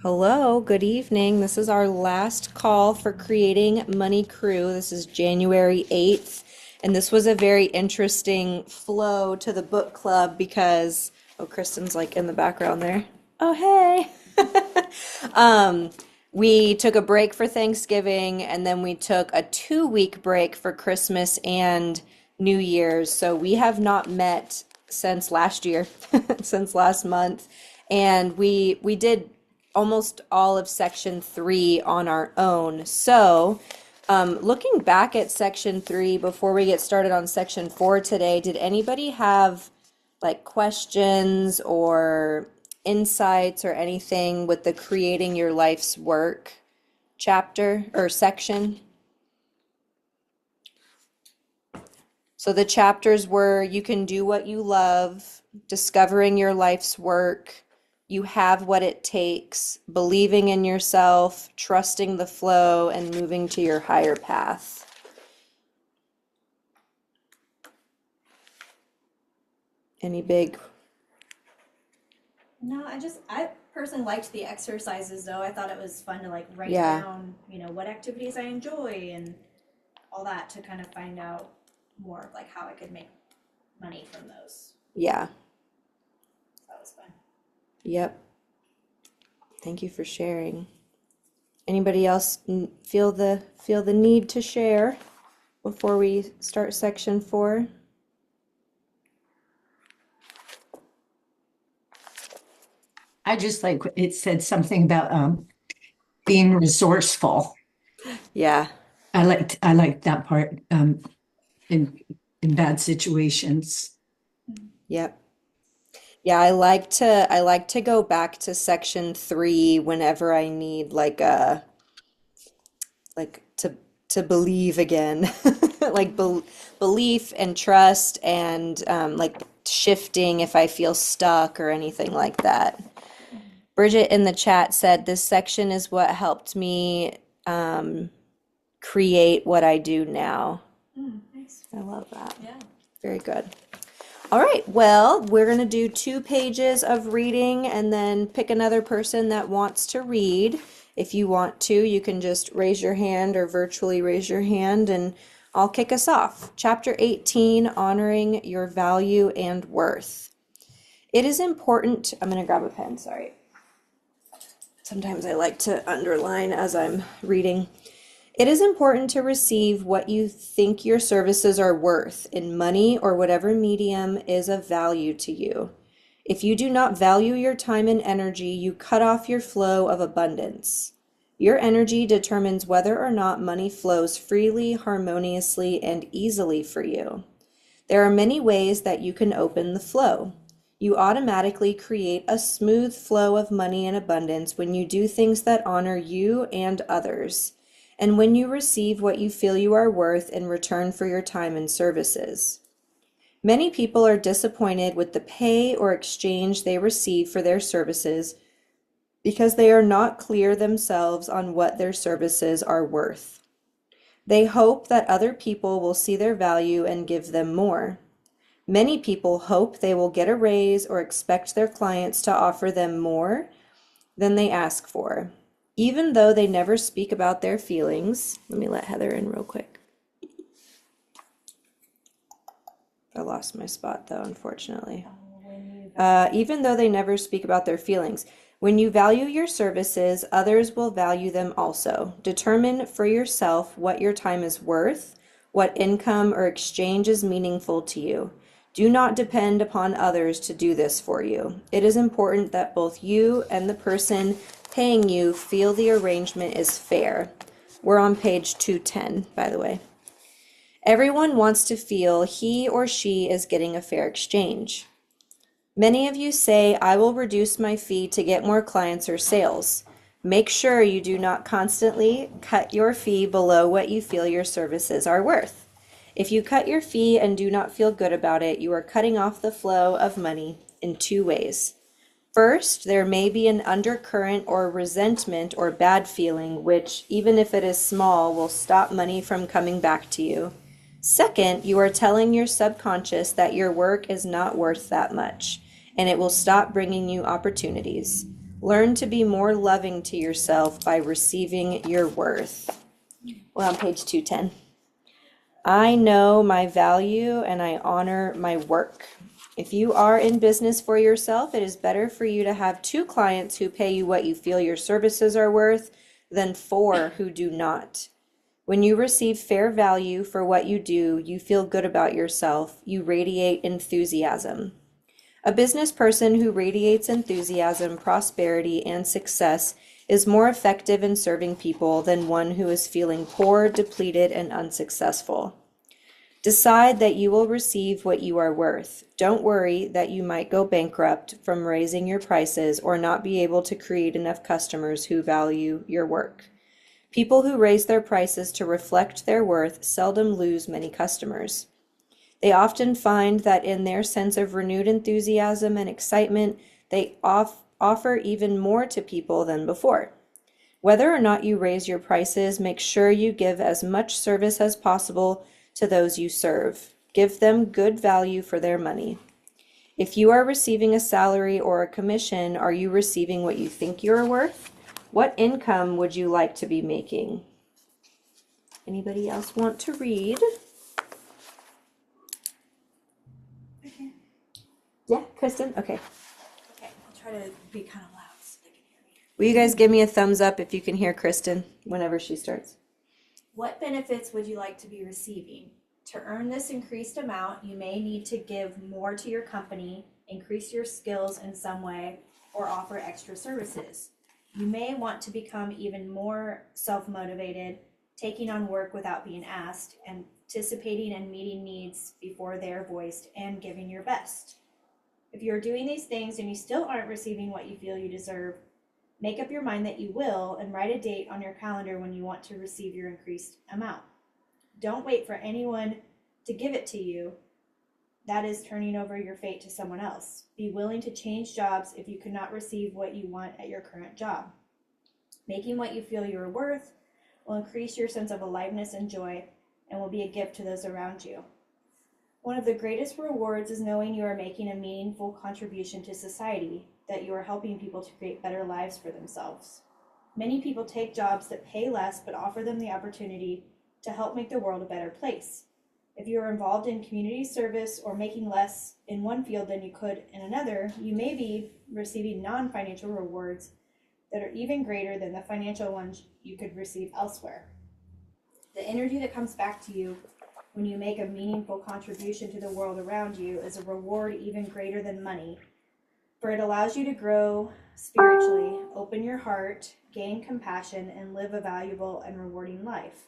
Hello, good evening. This is our last call for creating Money Crew. This is January 8th, and this was a very interesting flow to the book club because, oh, Kristen's like in the background there. Oh, hey. Um, we took a break for Thanksgiving and then we took a 2 week break for Christmas and New Year's. So we have not met since last year, since last month. And we did almost all of section three on our own. So, looking back at section three before we get started on section four today, did anybody have like questions or insights or anything with the creating your life's work chapter or section? So the chapters were you can do what you love, discovering your life's work, you have what it takes, believing in yourself, trusting the flow, and moving to your higher path. Any big, No, I personally liked the exercises though. I thought it was fun to like write yeah, down, what activities I enjoy and all that to kind of find out more of like how I could make money from those. yeah, So that was fun. yep. Thank you for sharing. Anybody else feel the need to share before we start section four? I just like it said something about being resourceful. Yeah, I liked that part in in bad situations. yep. Yeah, I like to go back to section three whenever I need like to believe again. Like belief and trust and like shifting if I feel stuck or anything like that. Bridget in the chat said this section is what helped me create what I do now. Nice. I love that. Yeah. Very good. All right, well, we're going to do 2 pages of reading and then pick another person that wants to read. If you want to, you can just raise your hand or virtually raise your hand and I'll kick us off. Chapter 18, Honoring Your Value and Worth. It is important, I'm going to grab a pen, sorry. Sometimes I like to underline as I'm reading. It is important to receive what you think your services are worth in money or whatever medium is of value to you. If you do not value your time and energy, you cut off your flow of abundance. Your energy determines whether or not money flows freely, harmoniously, and easily for you. There are many ways that you can open the flow. You automatically create a smooth flow of money and abundance when you do things that honor you and others, and when you receive what you feel you are worth in return for your time and services. Many people are disappointed with the pay or exchange they receive for their services because they are not clear themselves on what their services are worth. They hope that other people will see their value and give them more. Many people hope they will get a raise or expect their clients to offer them more than they ask for. Even though they never speak about their feelings, let me let Heather in real quick. I lost my spot though, unfortunately. Even though they never speak about their feelings. When you value your services, others will value them also. Determine for yourself what your time is worth, what income or exchange is meaningful to you. Do not depend upon others to do this for you. It is important that both you and the person paying you feel the arrangement is fair. We're on page 210, by the way. Everyone wants to feel he or she is getting a fair exchange. Many of you say, I will reduce my fee to get more clients or sales. Make sure you do not constantly cut your fee below what you feel your services are worth. If you cut your fee and do not feel good about it, you are cutting off the flow of money in 2 ways. First, there may be an undercurrent or resentment or bad feeling, which, even if it is small, will stop money from coming back to you. Second, you are telling your subconscious that your work is not worth that much, and it will stop bringing you opportunities. Learn to be more loving to yourself by receiving your worth. We're on page 210. I know my value and I honor my work. If you are in business for yourself, it is better for you to have 2 clients who pay you what you feel your services are worth than 4 who do not. When you receive fair value for what you do, you feel good about yourself. You radiate enthusiasm. A business person who radiates enthusiasm, prosperity, and success is more effective in serving people than one who is feeling poor, depleted, and unsuccessful. Decide that you will receive what you are worth. Don't worry that you might go bankrupt from raising your prices or not be able to create enough customers who value your work. People who raise their prices to reflect their worth seldom lose many customers. They often find that in their sense of renewed enthusiasm and excitement, they offer even more to people than before. Whether or not you raise your prices, make sure you give as much service as possible to those you serve. Give them good value for their money. If you are receiving a salary or a commission, are you receiving what you think you're worth? What income would you like to be making? Anybody else want to read? Okay. Yeah, Kristen? Okay. Okay, I'll try to be kind of loud so they can hear me. Will you guys give me a thumbs up if you can hear Kristen whenever she starts? What benefits would you like to be receiving? To earn this increased amount, you may need to give more to your company, increase your skills in some way, or offer extra services. You may want to become even more self-motivated, taking on work without being asked, anticipating and meeting needs before they're voiced, and giving your best. If you're doing these things and you still aren't receiving what you feel you deserve, make up your mind that you will and write a date on your calendar when you want to receive your increased amount. Don't wait for anyone to give it to you. That is turning over your fate to someone else. Be willing to change jobs if you cannot receive what you want at your current job. Making what you feel you're worth will increase your sense of aliveness and joy and will be a gift to those around you. One of the greatest rewards is knowing you are making a meaningful contribution to society, that you are helping people to create better lives for themselves. Many people take jobs that pay less but offer them the opportunity to help make the world a better place. If you are involved in community service or making less in one field than you could in another, you may be receiving non-financial rewards that are even greater than the financial ones you could receive elsewhere. The energy that comes back to you when you make a meaningful contribution to the world around you is a reward even greater than money, for it allows you to grow spiritually, open your heart, gain compassion, and live a valuable and rewarding life.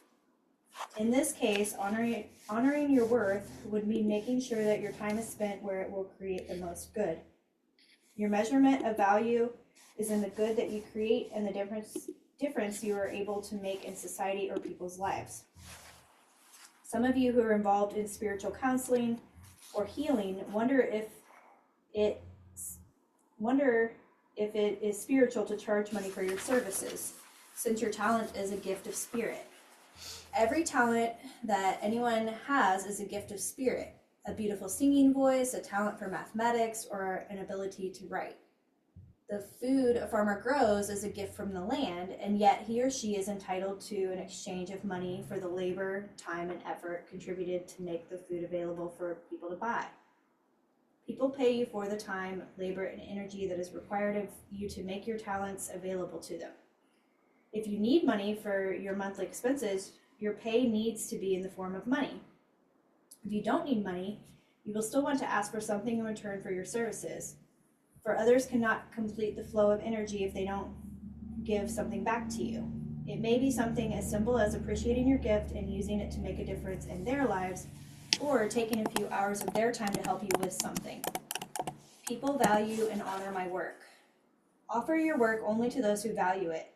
In this case, honoring your worth would mean making sure that your time is spent where it will create the most good. Your measurement of value is in the good that you create and the difference you are able to make in society or people's lives. Some of you who are involved in spiritual counseling or healing wonder if it is spiritual to charge money for your services, since your talent is a gift of spirit. Every talent that anyone has is a gift of spirit, a beautiful singing voice, a talent for mathematics, or an ability to write. The food a farmer grows is a gift from the land, and yet he or she is entitled to an exchange of money for the labor, time, and effort contributed to make the food available for people to buy. People pay you for the time, labor, and energy that is required of you to make your talents available to them. If you need money for your monthly expenses, your pay needs to be in the form of money. If you don't need money, you will still want to ask for something in return for your services. For others cannot complete the flow of energy if they don't give something back to you. It may be something as simple as appreciating your gift and using it to make a difference in their lives, or taking a few hours of their time to help you with something. People value and honor my work. Offer your work only to those who value it.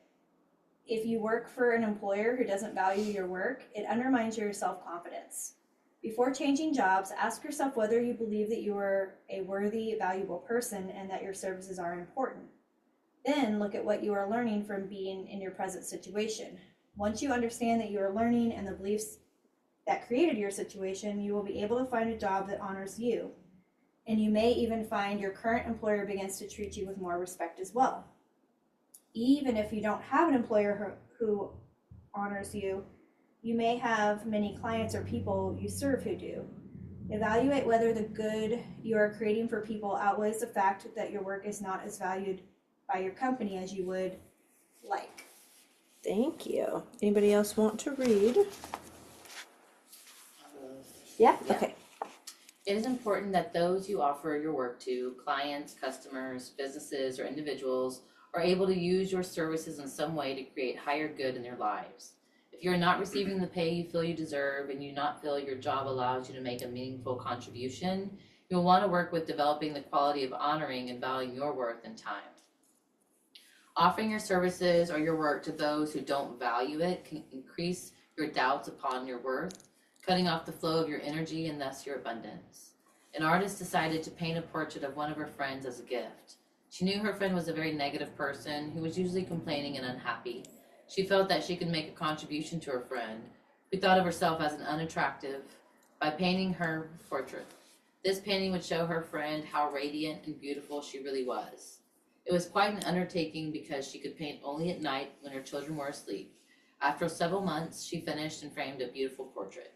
If you work for an employer who doesn't value your work, it undermines your self-confidence. Before changing jobs, ask yourself whether you believe that you are a worthy, valuable person and that your services are important. Then look at what you are learning from being in your present situation. Once you understand that you are learning and the beliefs that created your situation, you will be able to find a job that honors you. And you may even find your current employer begins to treat you with more respect as well. even if you don't have an employer who honors you, you may have many clients or people you serve who do. Evaluate whether the good you are creating for people outweighs the fact that your work is not as valued by your company as you would like. Thank you. Anybody else want to read? Yeah? Yeah. Okay. It is important that those you offer your work to, clients, customers, businesses, or individuals, are able to use your services in some way to create higher good in their lives. If you are not receiving the pay you feel you deserve and you not feel your job allows you to make a meaningful contribution, you'll want to work with developing the quality of honoring and valuing your worth and time. Offering your services or your work to those who don't value it can increase your doubts upon your worth, cutting off the flow of your energy and thus your abundance. An artist decided to paint a portrait of one of her friends as a gift. She knew her friend was a very negative person who was usually complaining and unhappy. She felt that she could make a contribution to her friend, who thought of herself as an unattractive, by painting her portrait. This painting would show her friend how radiant and beautiful she really was. It was quite an undertaking because she could paint only at night when her children were asleep. After several months, she finished and framed a beautiful portrait.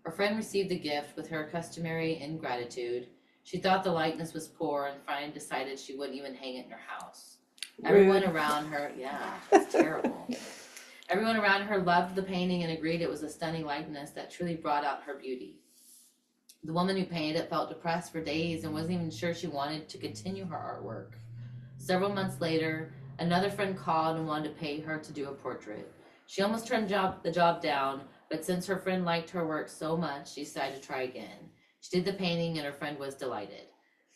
Her friend received the gift with her customary ingratitude. She thought the likeness was poor and finally decided she wouldn't even hang it in her house. Everyone around her, it's terrible. Everyone around her loved the painting and agreed it was a stunning likeness that truly brought out her beauty. The woman who painted it felt depressed for days and wasn't even sure she wanted to continue her artwork. Several months later, another friend called and wanted to pay her to do a portrait. She almost turned the job down, but since her friend liked her work so much, she decided to try again. She did the painting and her friend was delighted.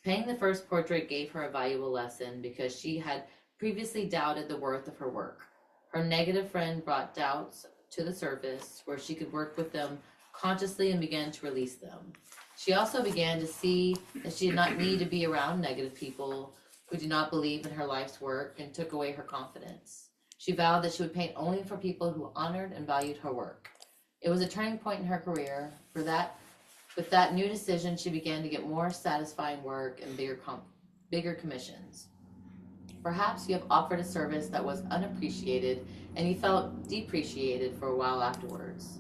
Painting the first portrait gave her a valuable lesson because she had previously doubted the worth of her work. Her negative friend brought doubts to the surface where she could work with them consciously and began to release them. She also began to see that she did not need to be around negative people who did not believe in her life's work and took away her confidence. She vowed that she would paint only for people who honored and valued her work. It was a turning point in her career. With that new decision, she began to get more satisfying work and bigger commissions. Perhaps you have offered a service that was unappreciated and you felt depreciated for a while afterwards.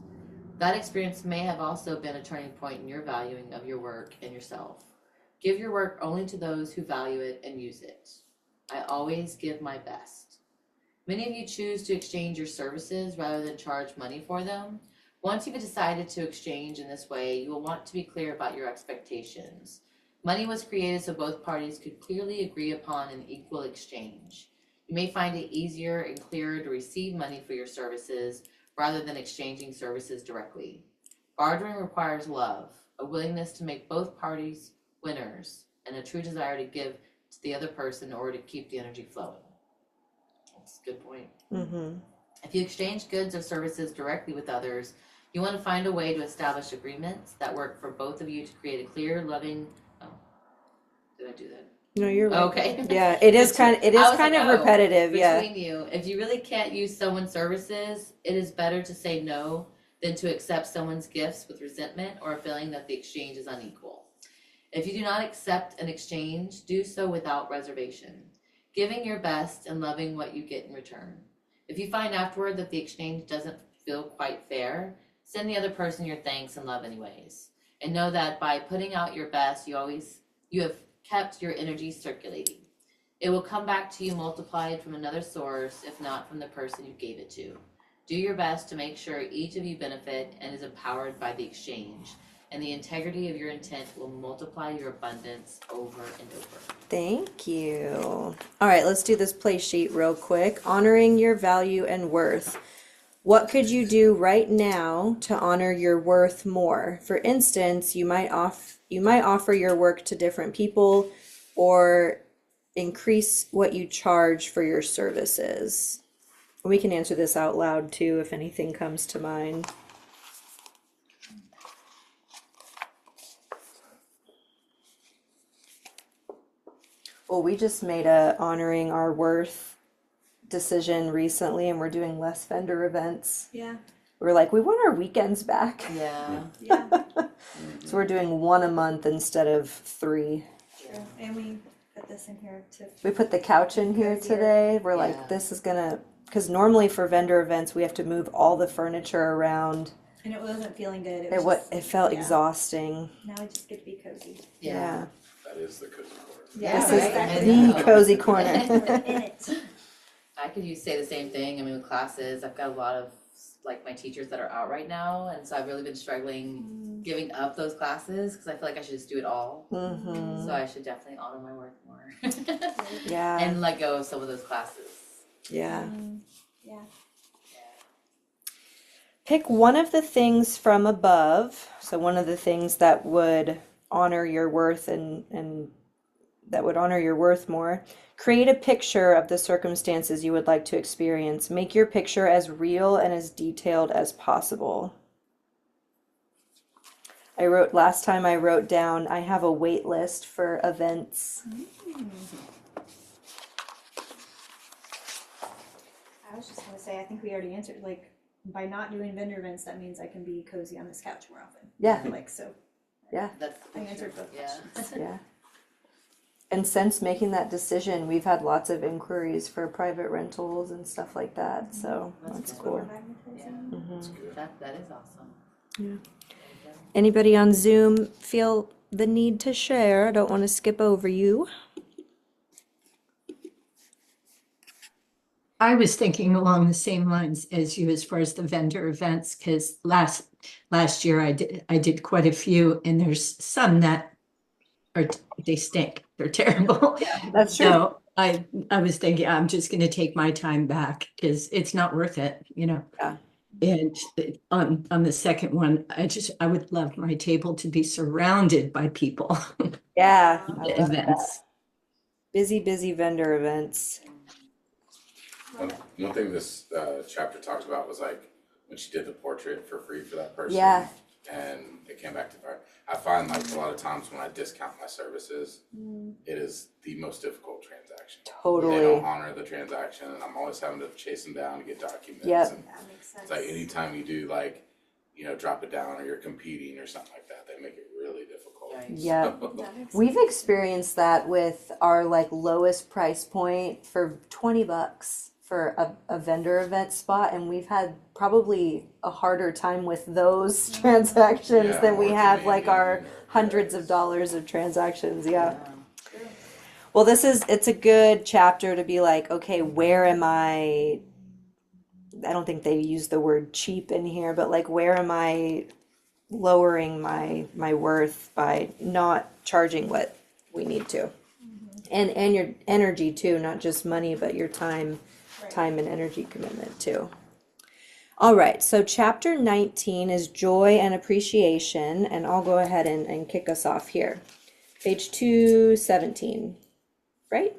That experience may have also been a turning point in your valuing of your work and yourself. Give your work only to those who value it and use it. I always give my best. Many of you choose to exchange your services rather than charge money for them. Once you've decided to exchange in this way, you will want to be clear about your expectations. Money was created so both parties could clearly agree upon an equal exchange. You may find it easier and clearer to receive money for your services rather than exchanging services directly. Bartering requires love, a willingness to make both parties winners, and a true desire to give to the other person in order to keep the energy flowing. That's a good point. Mm-hmm. If you exchange goods or services directly with others, you want to find a way to establish agreements that work for both of you to create a clear, loving. Oh, did I do that? No, you're right. Okay. Yeah, it is kind of Oh, repetitive. Yeah. Between you, if you really can't use someone's services, it is better to say no than to accept someone's gifts with resentment or a feeling that the exchange is unequal. If you do not accept an exchange, do so without reservation, giving your best and loving what you get in return. If you find afterward that the exchange doesn't feel quite fair, send the other person your thanks and love anyways. And know that by putting out your best, you have kept your energy circulating. It will come back to you multiplied from another source, if not from the person you gave it to. Do your best to make sure each of you benefit and is empowered by the exchange, and the integrity of your intent will multiply your abundance over and over. Thank you. All right, let's do this play sheet real quick. Honoring your value and worth. What could you do right now to honor your worth more? For instance, you might offer your work to different people or increase what you charge for your services. We can answer this out loud too if anything comes to mind. Well, we just made a honoring our worth decision recently, and we're doing less vendor events. Yeah. We're like, we want our weekends back. Yeah. Yeah. So we're doing one a month instead of 3. True. And we put this in here to. We put the couch in here Cozier. today. We're Yeah. like, this is gonna, because normally for vendor events, we have to move all the furniture around. And it wasn't feeling good. It It was what just, it felt yeah. exhausting. Now I just get to be cozy. Yeah. That is the cozy corner. Yeah, This right. is exactly. I know. the cozy corner. We're in it. I could say the same thing. I mean, with classes, I've got a lot of like my teachers that are out right now, and so I've really been struggling giving up those classes because I feel like I should just do it all. Hmm. So I should definitely honor my work more Yeah. and let go of some of those classes. Yeah. Yeah. Pick one of the things from above. So one of the things that would honor your worth and that would honor your worth more. Create a picture of the circumstances you would like to experience. Make your picture as real and as detailed as possible. Last time I wrote down, I have a wait list for events. I was just gonna say, I think we already answered, like, by not doing vendor events, that means I can be cozy on this couch more often. Yeah. Like, so, Yeah. That's I answered both yeah. questions. Yeah. And since making that decision, we've had lots of inquiries for private rentals and stuff like that. So That's that's good. cool. Yeah. That's good. That is awesome. Yeah. There you go. Anybody on Zoom feel the need to share? I don't want to skip over you. I was thinking along the same lines as you as far as the vendor events, because last year I did quite a few, and there's some that they stink. They're terrible. That's true. So I was thinking I'm just going to take my time back because it's not worth it, you know. Yeah. And on the second one, I would love my table to be surrounded by people. Yeah. I at love that. events. Busy vendor events. One thing this chapter talked about was like when she did the portrait for free for that person. Yeah. And it came back to her. I find like a lot of times when I discount my services, it is the most difficult transaction. They Totally. don't honor the transaction, and I'm always having to chase them down to get documents. Yep. And That makes sense. it's like anytime you do like, drop it down or you're competing or something like that, they make it really difficult. Right. Yeah. That makes We've sense. experienced that with our like lowest price point for $20 for a vendor event spot, and we've had probably a harder time with those transactions Yeah, than we more have like demanding our or- hundreds of yes. dollars of transactions. Yeah. Yeah. Well, it's a good chapter to be like, okay, where am I don't think they use the word cheap in here, but like where am I lowering my worth by not charging what we need to? And your energy too, not just money, but your time and energy commitment too. All right, so chapter 19 is joy and appreciation, and I'll go ahead and kick us off here. Page 217, right?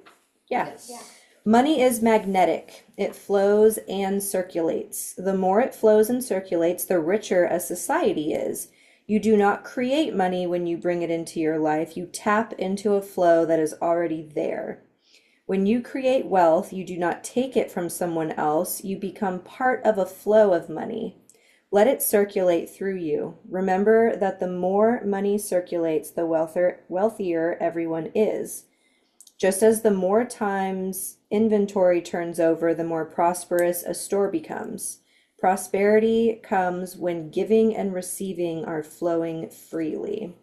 Yeah. Yes. Yeah. Money is magnetic. It flows and circulates. The more it flows and circulates, the richer a society is. You do not create money when you bring it into your life. You tap into a flow that is already there. When you create wealth, you do not take it from someone else. You become part of a flow of money. Let it circulate through you. Remember that the more money circulates, the wealthier everyone is. Just as the more times inventory turns over, the more prosperous a store becomes. Prosperity comes when giving and receiving are flowing freely.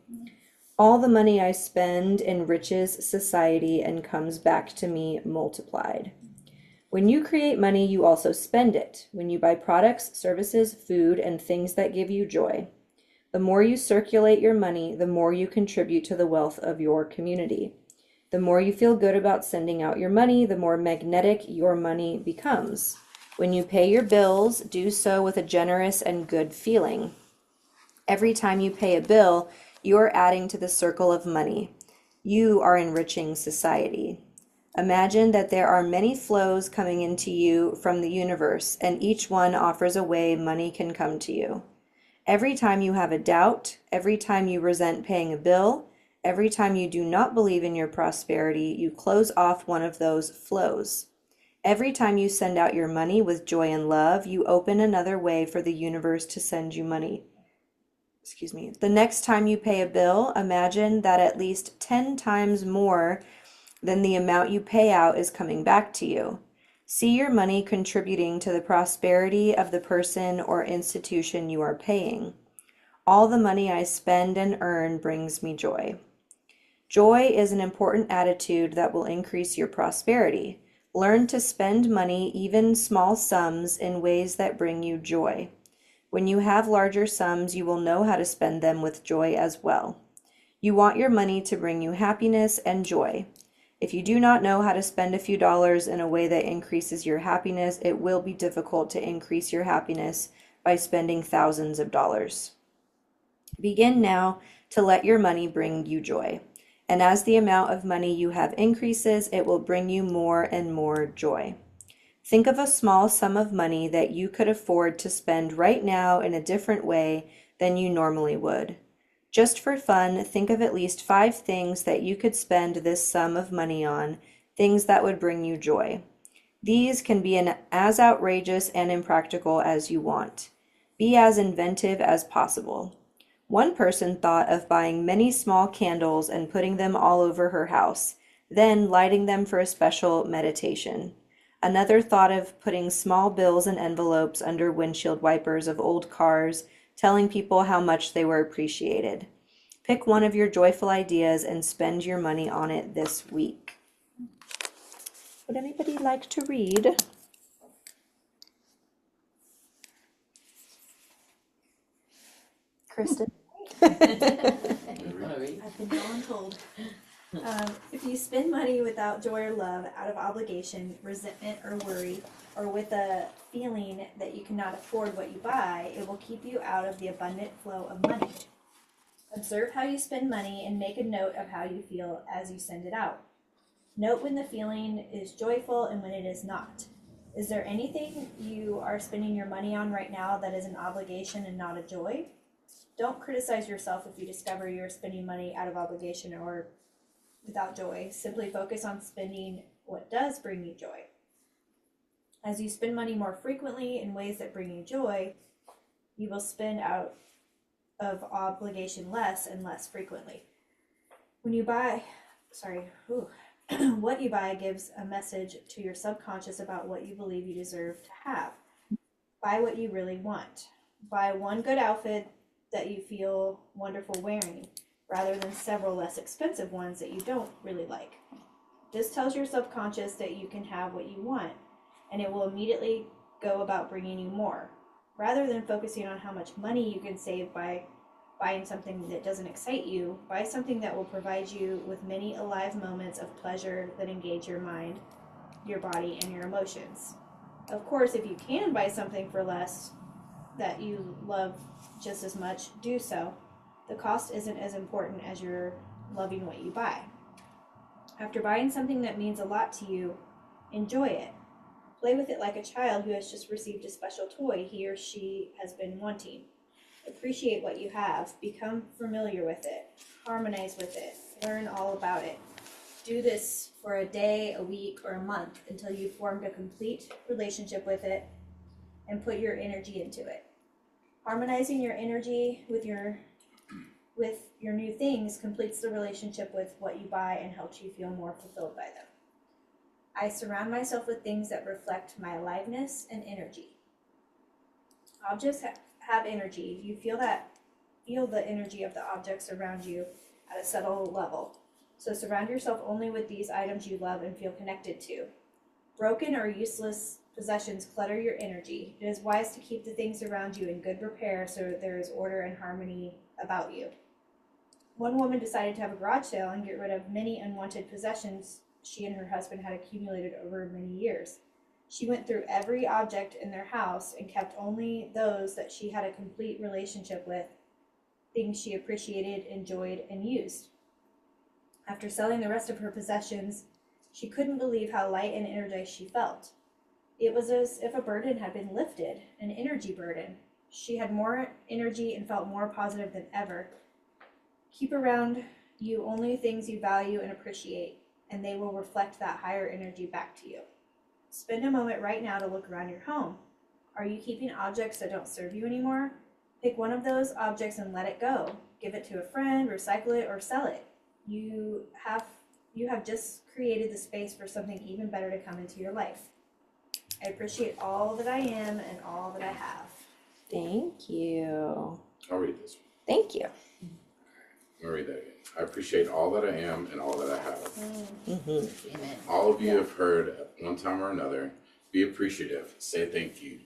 All the money I spend enriches society and comes back to me multiplied. When you create money, you also spend it. When you buy products, services, food, and things that give you joy. The more you circulate your money, the more you contribute to the wealth of your community. The more you feel good about sending out your money, the more magnetic your money becomes. When you pay your bills, do so with a generous and good feeling. Every time you pay a bill, you are adding to the circle of money. You are enriching society. Imagine that there are many flows coming into you from the universe, and each one offers a way money can come to you. Every time you have a doubt, every time you resent paying a bill, every time you do not believe in your prosperity, you close off one of those flows. Every time you send out your money with joy and love, you open another way for the universe to send you money. The next time you pay a bill, imagine that at least 10 times more then the amount you pay out is coming back to you. See your money contributing to the prosperity of the person or institution you are paying. All the money I spend and earn brings me joy. Joy is an important attitude that will increase your prosperity. Learn to spend money, even small sums, in ways that bring you joy. When you have larger sums, you will know how to spend them with joy as well. You want your money to bring you happiness and joy. If you do not know how to spend a few dollars in a way that increases your happiness, it will be difficult to increase your happiness by spending thousands of dollars. Begin now to let your money bring you joy. And as the amount of money you have increases, it will bring you more and more joy. Think of a small sum of money that you could afford to spend right now in a different way than you normally would. Just for fun, think of at least 5 things that you could spend this sum of money on, things that would bring you joy. These can be as outrageous and impractical as you want. Be as inventive as possible. One person thought of buying many small candles and putting them all over her house, then lighting them for a special meditation. Another thought of putting small bills and envelopes under windshield wipers of old cars, telling people how much they were appreciated. Pick one of your joyful ideas and spend your money on it this week. Would anybody like to read? Kristen? You wanna read? I've been told. If you spend money without joy or love, out of obligation, resentment, or worry, or with a feeling that you cannot afford what you buy, it will keep you out of the abundant flow of money. Observe how you spend money and make a note of how you feel as you send it out. Note when the feeling is joyful and when it is not. Is there anything you are spending your money on right now that is an obligation and not a joy? Don't criticize yourself if you discover you're spending money out of obligation or without joy. Simply focus on spending what does bring you joy. As you spend money more frequently in ways that bring you joy, you will spend out of obligation less and less frequently. When you buy, what you buy gives a message to your subconscious about what you believe you deserve to have. Buy what you really want. Buy one good outfit that you feel wonderful wearing, rather than several less expensive ones that you don't really like. This tells your subconscious that you can have what you want, and it will immediately go about bringing you more. Rather than focusing on how much money you can save by buying something that doesn't excite you, buy something that will provide you with many alive moments of pleasure that engage your mind, your body, and your emotions. Of course, if you can buy something for less that you love just as much, do so. The cost isn't as important as you're loving what you buy. After buying something that means a lot to you, enjoy it. Play with it like a child who has just received a special toy he or she has been wanting. Appreciate what you have. Become familiar with it. Harmonize with it. Learn all about it. Do this for a day, a week, or a month until you've formed a complete relationship with it and put your energy into it. Harmonizing your energy with your new things completes the relationship with what you buy and helps you feel more fulfilled by them. I surround myself with things that reflect my aliveness and energy. Objects have energy. You feel the energy of the objects around you at a subtle level. So surround yourself only with these items you love and feel connected to. Broken or useless possessions clutter your energy. It is wise to keep the things around you in good repair so there is order and harmony about you. One woman decided to have a garage sale and get rid of many unwanted possessions she and her husband had accumulated over many years. She went through every object in their house and kept only those that she had a complete relationship with, things she appreciated, enjoyed, and used. After selling the rest of her possessions, she couldn't believe how light and energized she felt. It was as if a burden had been lifted, an energy burden. She had more energy and felt more positive than ever. Keep around you only things you value and appreciate, and they will reflect that higher energy back to you. Spend a moment right now to look around your home. Are you keeping objects that don't serve you anymore? Pick one of those objects and let it go. Give it to a friend, recycle it, or sell it. You You have just created the space for something even better to come into your life. I appreciate all that I am and all that I have. Thank you. I'll read this one. Thank you. I'll read that again. I appreciate all that I am and all that I have. Mm-hmm. Amen. All of you have heard at one time or another, be appreciative, say thank you.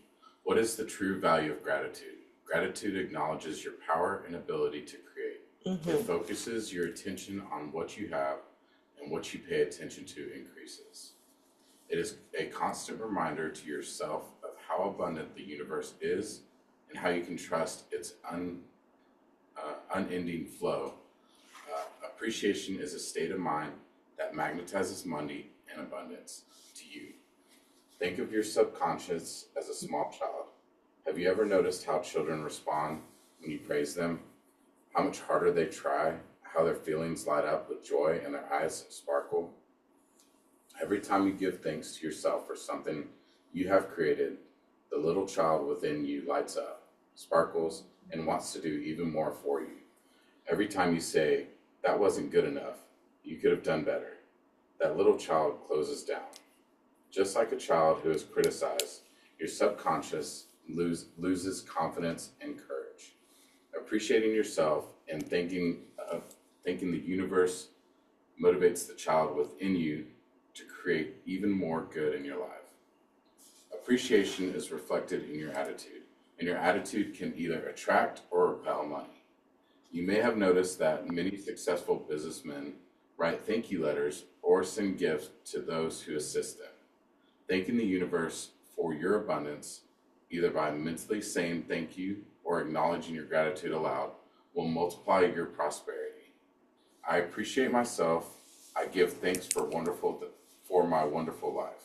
What is the true value of gratitude? Gratitude acknowledges your power and ability to create. It focuses your attention on what you have, and what you pay attention to increases. It is a constant reminder to yourself of how abundant the universe is and how you can trust its unending flow. Appreciation is a state of mind that magnetizes money and abundance to you. Think of your subconscious as a small child. Have you ever noticed how children respond when you praise them? How much harder they try, how their feelings light up with joy and their eyes sparkle? Every time you give thanks to yourself for something you have created, the little child within you lights up, sparkles, and wants to do even more for you. Every time you say, that wasn't good enough, you could have done better, that little child closes down. Just like a child who is criticized, your subconscious loses confidence and courage. Appreciating yourself and thinking the universe motivates the child within you to create even more good in your life. Appreciation is reflected in your attitude, and your attitude can either attract or repel money. You may have noticed that many successful businessmen write thank you letters or send gifts to those who assist them. Thanking the universe for your abundance, either by mentally saying thank you or acknowledging your gratitude aloud, will multiply your prosperity. I appreciate myself. I give thanks for my wonderful life.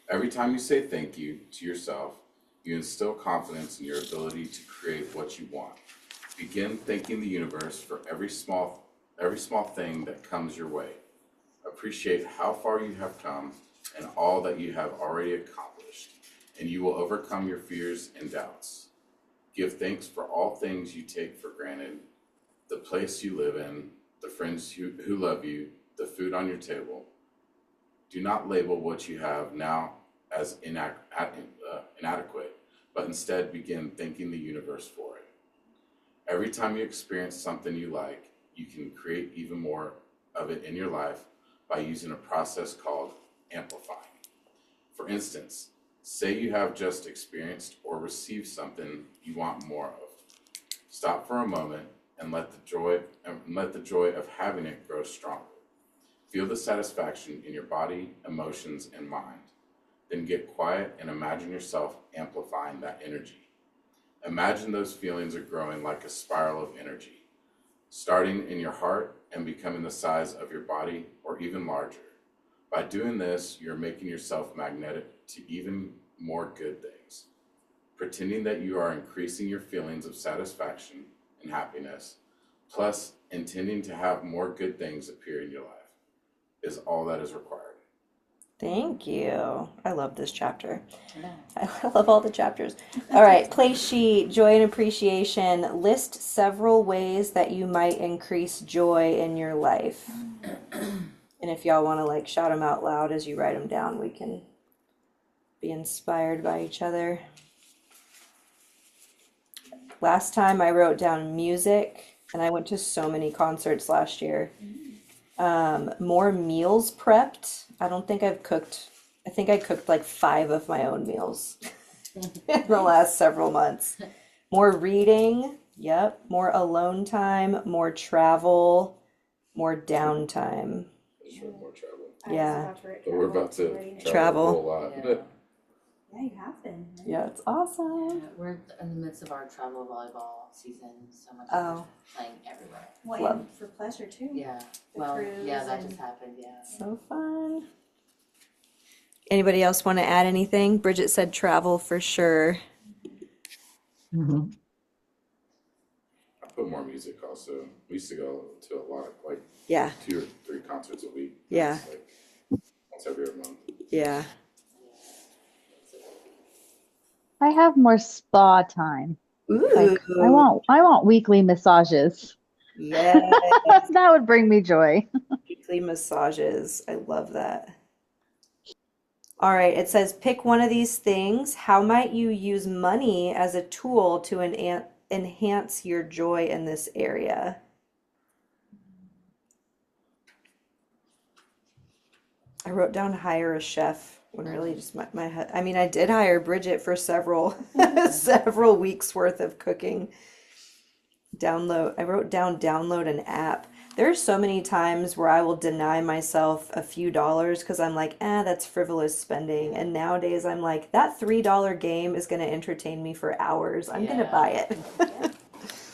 Every time you say thank you to yourself, you instill confidence in your ability to create what you want. Begin thanking the universe for every small thing that comes your way. Appreciate how far you have come and all that you have already accomplished, and you will overcome your fears and doubts. Give thanks for all things you take for granted, the place you live in, the friends who love you, the food on your table. Do not label what you have now as inadequate, but instead begin thanking the universe for it. Every time you experience something you like, you can create even more of it in your life by using a process called amplifying. For instance, say you have just experienced or received something you want more of. Stop for a moment and let the joy of having it grow stronger. Feel the satisfaction in your body, emotions, and mind. Then get quiet and imagine yourself amplifying that energy. Imagine those feelings are growing like a spiral of energy, starting in your heart and becoming the size of your body or even larger. By doing this, you're making yourself magnetic to even more good things. Pretending that you are increasing your feelings of satisfaction and happiness, plus intending to have more good things appear in your life, is all that is required. Thank you. I love this chapter. I love all the chapters. All right, place sheet, joy and appreciation. List several ways that you might increase joy in your life. And if y'all want to like shout them out loud as you write them down, we can be inspired by each other. Last time I wrote down music, and I went to so many concerts last year. More meals prepped. I think I cooked like 5 of my own meals in the last several months. More reading. Yep. More alone time, more travel, more downtime. Just for more travel. Yeah. But we're about to Travel. travel a whole lot. Yeah. Yeah, you have been. right? Yeah, it's awesome. We're in the midst of our travel volleyball season, so much Oh. playing everywhere. Well, Love. and for pleasure too. Yeah, The well, cruise yeah, that and- just happened, yeah. So fun. Anybody else want to add anything? Bridget said travel for sure. Mhm. I put more music also. We used to go to a lot, like Yeah, 2 or 3 concerts a week. Yeah. It's like once every other month. yeah. I have more spa time. Ooh, Like I want weekly massages. yeah. That would bring me joy. Weekly massages. I love that. All right, it says pick one of these things. How might you use money as a tool to enhance your joy in this area? I wrote down hire a chef when really just my head. I mean, I did hire Bridget for several several weeks worth of cooking. I wrote down download an app. There's so many times where I will deny myself a few dollars because I'm like, that's frivolous spending. And nowadays I'm like, that $3 game is going to entertain me for hours. I'm going to Yeah. buy it.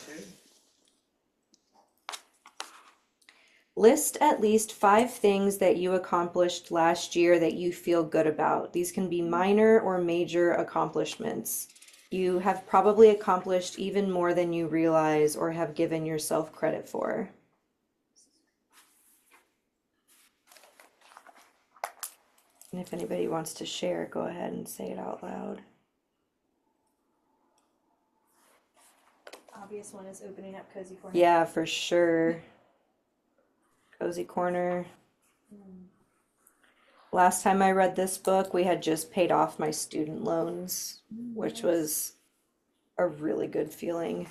True. List at least 5 things that you accomplished last year that you feel good about. These can be minor or major accomplishments. You have probably accomplished even more than you realize or have given yourself credit for. And if anybody wants to share, go ahead and say it out loud. Obvious one is opening up Cozy Corner. Yeah, for sure. Cozy Corner. Last time I read this book, we had just paid off my student loans, which was a really good feeling.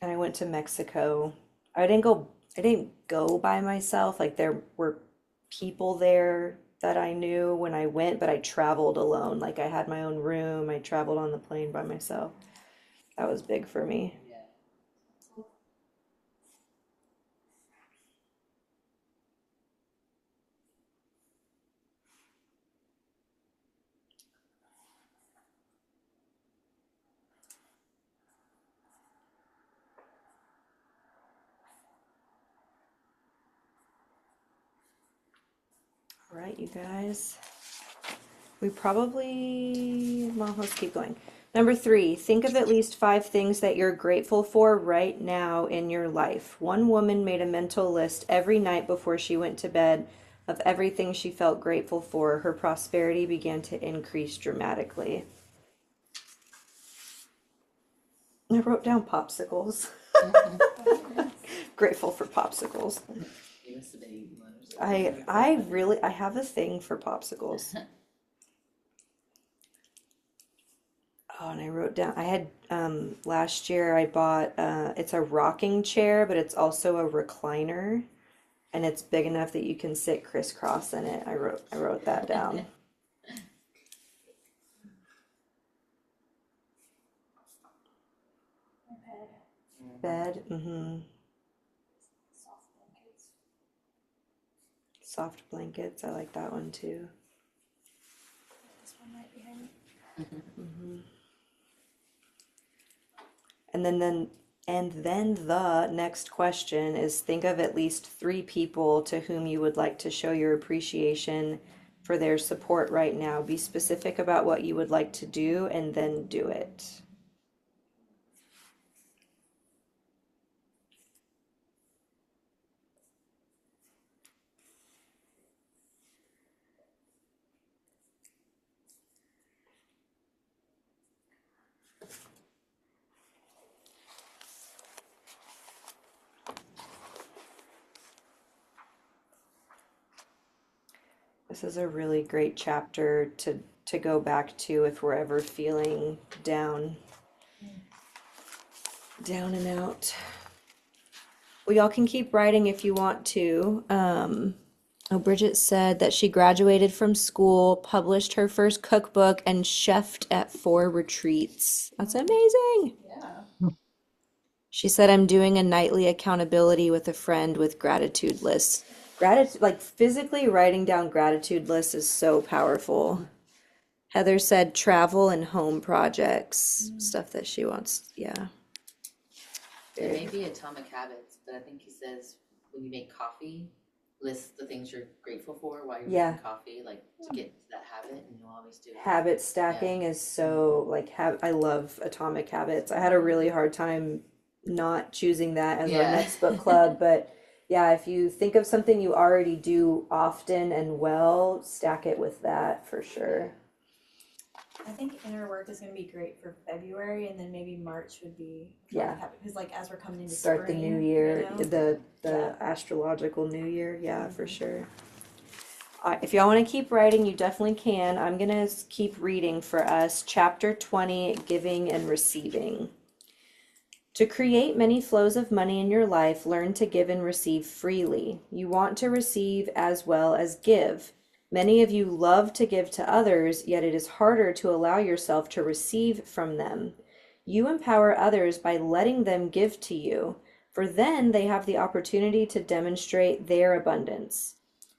And I went to Mexico. I didn't go by myself. Like there were people there that I knew when I went, but I traveled alone. Like I had my own room. I traveled on the plane by myself. That was big for me. Yeah. All right, you guys. Well, let's keep going. Number 3, think of at least 5 things that you're grateful for right now in your life. One woman made a mental list every night before she went to bed of everything she felt grateful for. Her prosperity began to increase dramatically. I wrote down popsicles. Grateful for popsicles. You must have been eating one or something. I have a thing for popsicles. Oh, and I wrote down, I had, last year I bought, it's a rocking chair, but it's also a recliner, and it's big enough that you can sit crisscross in it. I wrote that down. Bed, Soft blankets. soft blankets, I like that one too. This one right behind me. And then the next question is think of at least 3 people to whom you would like to show your appreciation for their support right now. Be specific about what you would like to do and then do it. This is a really great chapter to go back to if we're ever feeling down and out. Well, y'all can keep writing if you want to. Bridget said that she graduated from school, published her first cookbook, and chefed at 4 retreats. That's amazing. Yeah. She said, I'm doing a nightly accountability with a friend with gratitude lists. Gratitude, like physically writing down gratitude lists is so powerful. Heather said travel and home projects, stuff that she wants. Yeah. It may be Atomic Habits, but I think he says when you make coffee, list the things you're grateful for while you're making coffee, like to get into that habit, and you'll always do it. Habit stacking is so like I love Atomic Habits. I had a really hard time not choosing that as our next book club, but yeah, if you think of something you already do often and well, stack it with that for sure. I think inner work is gonna be great for February, and then maybe March would be Yeah. because like as we're coming into Start the spring, new year, you know? the Yeah. astrological new year. Yeah, for sure. If y'all want to keep writing, you definitely can. I'm going to keep reading for us. Chapter 20, Giving and Receiving. To create many flows of money in your life, learn to give and receive freely. You want to receive as well as give. Many of you love to give to others, yet it is harder to allow yourself to receive from them. You empower others by letting them give to you, for then they have the opportunity to demonstrate their abundance.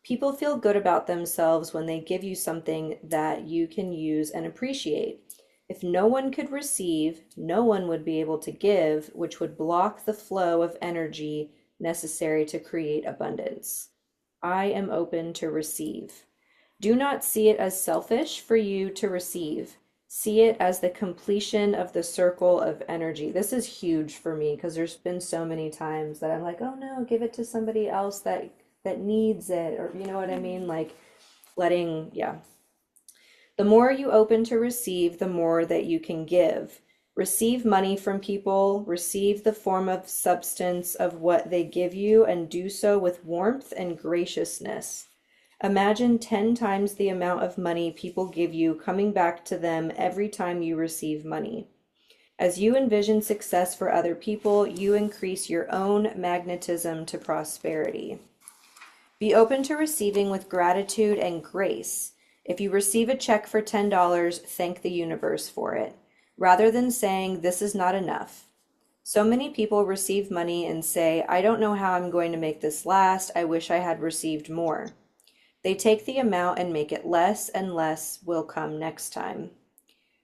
People feel good about themselves when they give you something that you can use and appreciate. If no one could receive, no one would be able to give, which would block the flow of energy necessary to create abundance. I am open to receive. Do not see it as selfish for you to receive. See it as the completion of the circle of energy. This is huge for me because there's been so many times that I'm like, oh no, give it to somebody else that needs it, or you know what I mean? Like letting, yeah. The more you open to receive, the more that you can give. Receive money from people, receive the form of substance of what they give you, and do so with warmth and graciousness. Imagine 10 times the amount of money people give you coming back to them every time you receive money. As you envision success for other people, you increase your own magnetism to prosperity. Be open to receiving with gratitude and grace. If you receive a check for $10, thank the universe for it, rather than saying, this is not enough. So many people receive money and say, I don't know how I'm going to make this last. I wish I had received more. They take the amount and make it less, and less will come next time.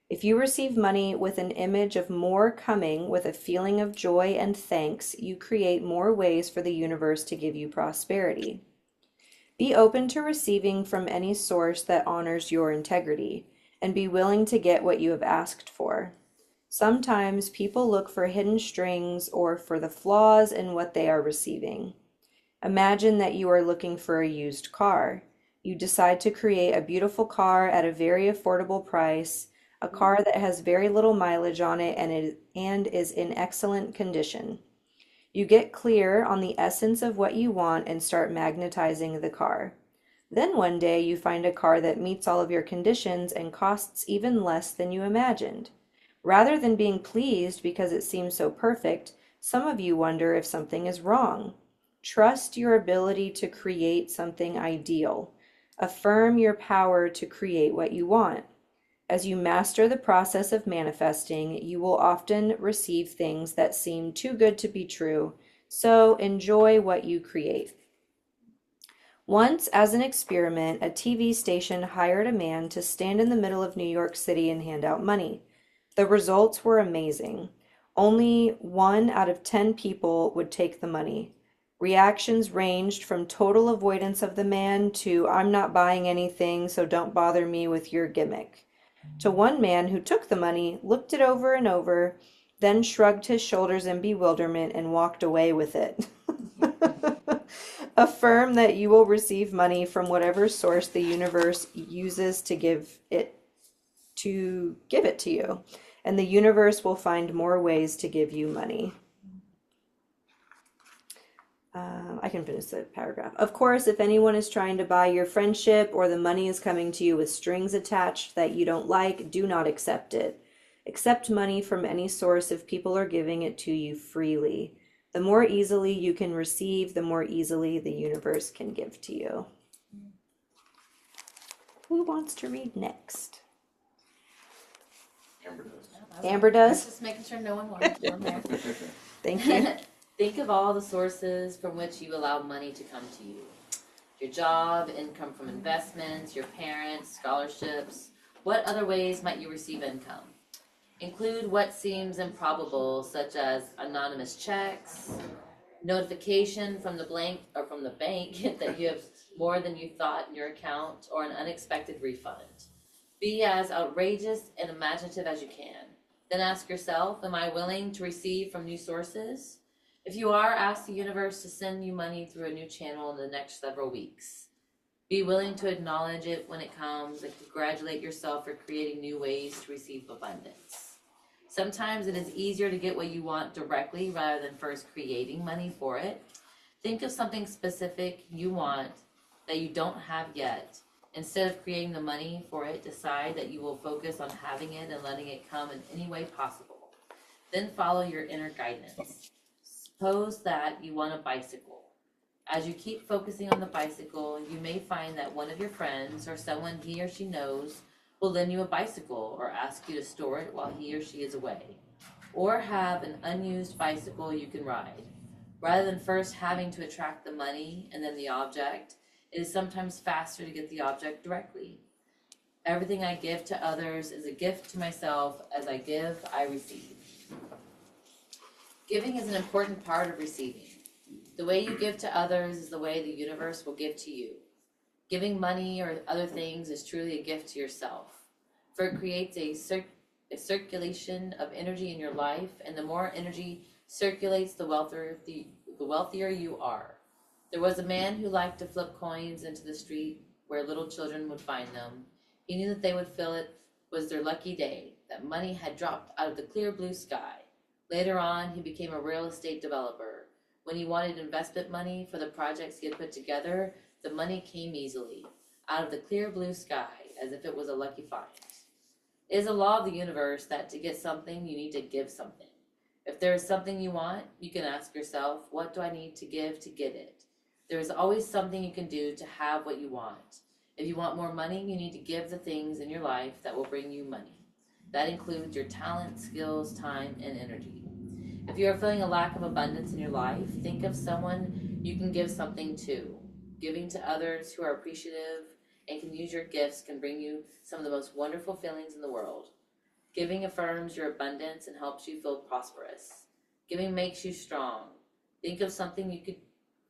If you receive money with an image of more coming, with a feeling of joy and thanks, you create more ways for the universe to give you prosperity. Be open to receiving from any source that honors your integrity, and be willing to get what you have asked for. Sometimes people look for hidden strings or for the flaws in what they are receiving. Imagine that you are looking for a used car. You decide to create a beautiful car at a very affordable price, a car that has very little mileage on it and is in excellent condition. You get clear on the essence of what you want and start magnetizing the car. Then one day you find a car that meets all of your conditions and costs even less than you imagined. Rather than being pleased because it seems so perfect, some of you wonder if something is wrong. Trust your ability to create something ideal. Affirm your power to create what you want. As you master the process of manifesting, you will often receive things that seem too good to be true, so enjoy what you create. Once, as an experiment, a TV station hired a man to stand in the middle of New York City and hand out money. The results were amazing. Only 1 out of 10 people would take the money. Reactions ranged from total avoidance of the man to, I'm not buying anything, so don't bother me with your gimmick, to one man who took the money, looked it over and over, then shrugged his shoulders in bewilderment and walked away with it. Affirm that you will receive money from whatever source the universe uses to give it to you, and the universe will find more ways to give you money. I can finish the paragraph. Of course, if anyone is trying to buy your friendship or the money is coming to you with strings attached that you don't like, do not accept it. Accept money from any source if people are giving it to you freely. The more easily you can receive, the more easily the universe can give to you. Who wants to read next? Amber does. Amber I does? was just making sure no one wanted to. There. Thank you. Think of all the sources from which you allow money to come to you. Your job, income from investments, your parents, scholarships. What other ways might you receive income? Include what seems improbable, such as anonymous checks, notification from the bank that you have more than you thought in your account, or an unexpected refund. Be as outrageous and imaginative as you can. Then ask yourself, am I willing to receive from new sources? If you are, ask the universe to send you money through a new channel in the next several weeks. Be willing to acknowledge it when it comes and congratulate yourself for creating new ways to receive abundance. Sometimes it is easier to get what you want directly rather than first creating money for it. Think of something specific you want that you don't have yet. Instead of creating the money for it, decide that you will focus on having it and letting it come in any way possible. Then follow your inner guidance. Suppose that you want a bicycle. As you keep focusing on the bicycle, you may find that one of your friends or someone he or she knows will lend you a bicycle or ask you to store it while he or she is away, or have an unused bicycle you can ride. Rather than first having to attract the money and then the object, it is sometimes faster to get the object directly. Everything I give to others is a gift to myself. As I give, I receive. Giving is an important part of receiving. The way you give to others is the way the universe will give to you. Giving money or other things is truly a gift to yourself, for it creates a circulation of energy in your life, and the more energy circulates, the wealthier you are. There was a man who liked to flip coins into the street where little children would find them. He knew that they would feel it was their lucky day, that money had dropped out of the clear blue sky. Later on, he became a real estate developer. When he wanted investment money for the projects he had put together, the money came easily, out of the clear blue sky, as if it was a lucky find. It is a law of the universe that to get something, you need to give something. If there is something you want, you can ask yourself, what do I need to give to get it? There is always something you can do to have what you want. If you want more money, you need to give the things in your life that will bring you money. That includes your talent, skills, time, and energy. If you are feeling a lack of abundance in your life, think of someone you can give something to. Giving to others who are appreciative and can use your gifts can bring you some of the most wonderful feelings in the world. Giving affirms your abundance and helps you feel prosperous. Giving makes you strong. Think of something you could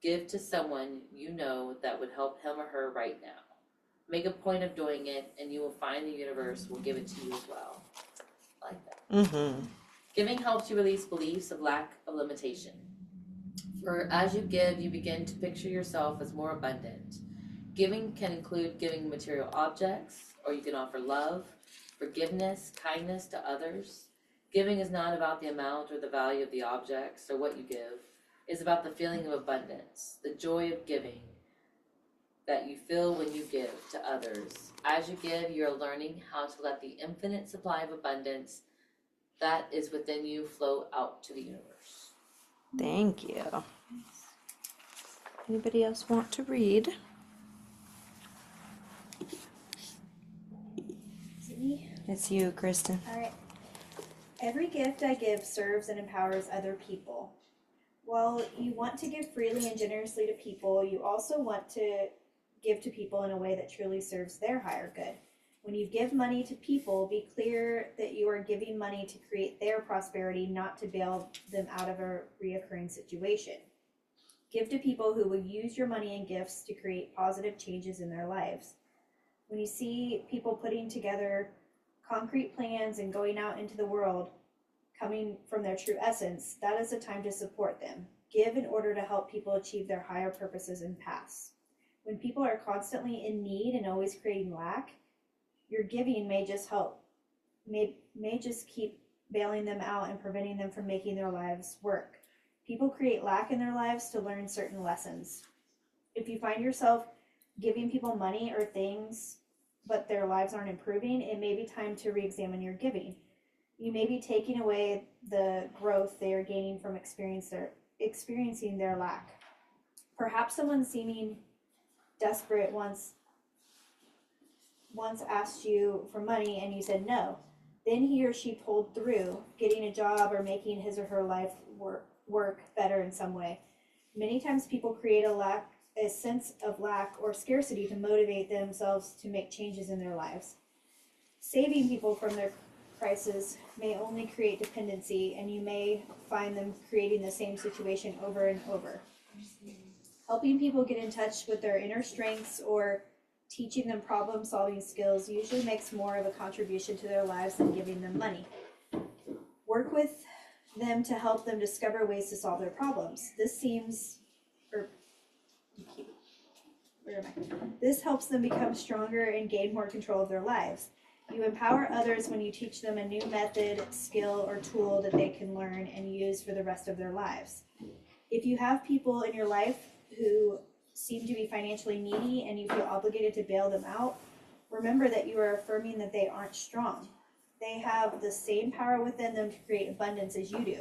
give to someone you know that would help him or her right now. Make a point of doing it, and you will find the universe will give it to you as well. I like that. Mm-hmm. Giving helps you release beliefs of lack of limitation. For as you give, you begin to picture yourself as more abundant. Giving can include giving material objects, or you can offer love, forgiveness, kindness to others. Giving is not about the amount or the value of the objects or what you give. It's about the feeling of abundance, the joy of giving that you feel when you give to others. As you give, you're learning how to let the infinite supply of abundance that is within you flow out to the universe. Thank you. Anybody else want to read? Is it me? It's you, Kristen. All right. Every gift I give serves and empowers other people. While you want to give freely and generously to people, you also want to give to people in a way that truly serves their higher good. When you give money to people, be clear that you are giving money to create their prosperity, not to bail them out of a reoccurring situation. Give to people who will use your money and gifts to create positive changes in their lives. When you see people putting together concrete plans and going out into the world, coming from their true essence, that is a time to support them. Give in order to help people achieve their higher purposes and paths. When people are constantly in need and always creating lack, your giving may just keep bailing them out and preventing them from making their lives work. People create lack in their lives to learn certain lessons. If you find yourself giving people money or things, but their lives aren't improving, it may be time to re-examine your giving. You may be taking away the growth they are gaining from experiencing their lack. Perhaps someone seeming desperate once asked you for money and you said no. Then he or she pulled through, getting a job or making his or her life work better in some way. Many times people create a sense of lack or scarcity to motivate themselves to make changes in their lives. Saving people from their crisis may only create dependency, and you may find them creating the same situation over and over. Helping people get in touch with their inner strengths or teaching them problem-solving skills usually makes more of a contribution to their lives than giving them money. Work with them to help them discover ways to solve their problems. This where am I? This helps them become stronger and gain more control of their lives. You empower others when you teach them a new method, skill, or tool that they can learn and use for the rest of their lives. If you have people in your life who seem to be financially needy and you feel obligated to bail them out, remember that you are affirming that they aren't strong. They have the same power within them to create abundance as you do.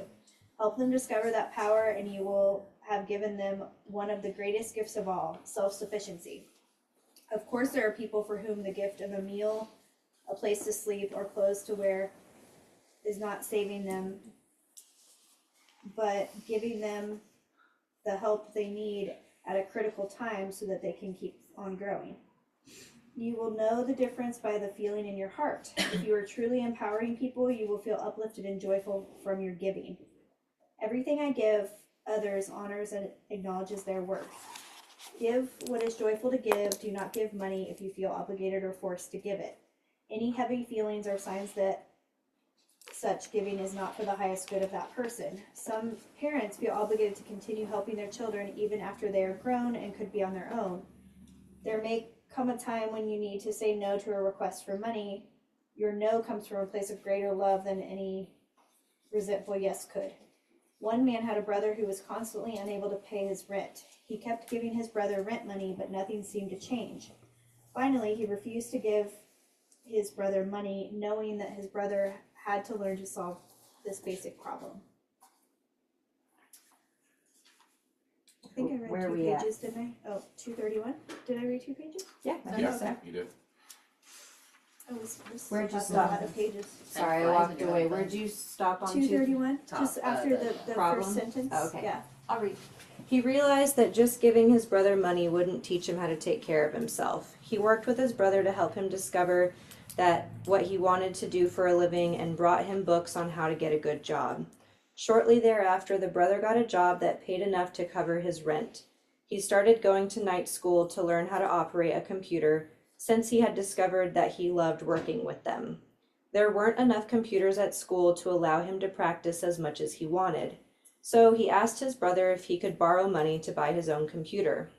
Help them discover that power, and you will have given them one of the greatest gifts of all, self-sufficiency. Of course, there are people for whom the gift of a meal, a place to sleep, or clothes to wear is not saving them, but giving them the help they need at a critical time so that they can keep on growing. You will know the difference by the feeling in your heart. If you are truly empowering people, you will feel uplifted and joyful from your giving. Everything I give others honors and acknowledges their worth. Give what is joyful to give. Do not give money if you feel obligated or forced to give it. Any heavy feelings are signs that such giving is not for the highest good of that person. Some parents feel obligated to continue helping their children even after they are grown and could be on their own. There may come a time when you need to say no to a request for money. Your no comes from a place of greater love than any resentful yes could. One man had a brother who was constantly unable to pay his rent. He kept giving his brother rent money, but nothing seemed to change. Finally, he refused to give his brother money, knowing that his brother had to learn to solve this basic problem. I think I read Where are 2 we at? pages, didn't I? Oh, 231? Did I read 2 pages? Yeah, I think Yeah, so. you did. Oh, this Where'd you has a stop? lot of pages. Sorry, I Flies walked when you're away. having Where'd fun. you stop on 231, Top, just after the problem? first sentence. Oh, okay. Yeah. I'll read. He realized that just giving his brother money wouldn't teach him how to take care of himself. He worked with his brother to help him discover that what he wanted to do for a living and brought him books on how to get a good job. Shortly thereafter, the brother got a job that paid enough to cover his rent. He started going to night school to learn how to operate a computer, since he had discovered that he loved working with them. There weren't enough computers at school to allow him to practice as much as he wanted, so he asked his brother if he could borrow money to buy his own computer.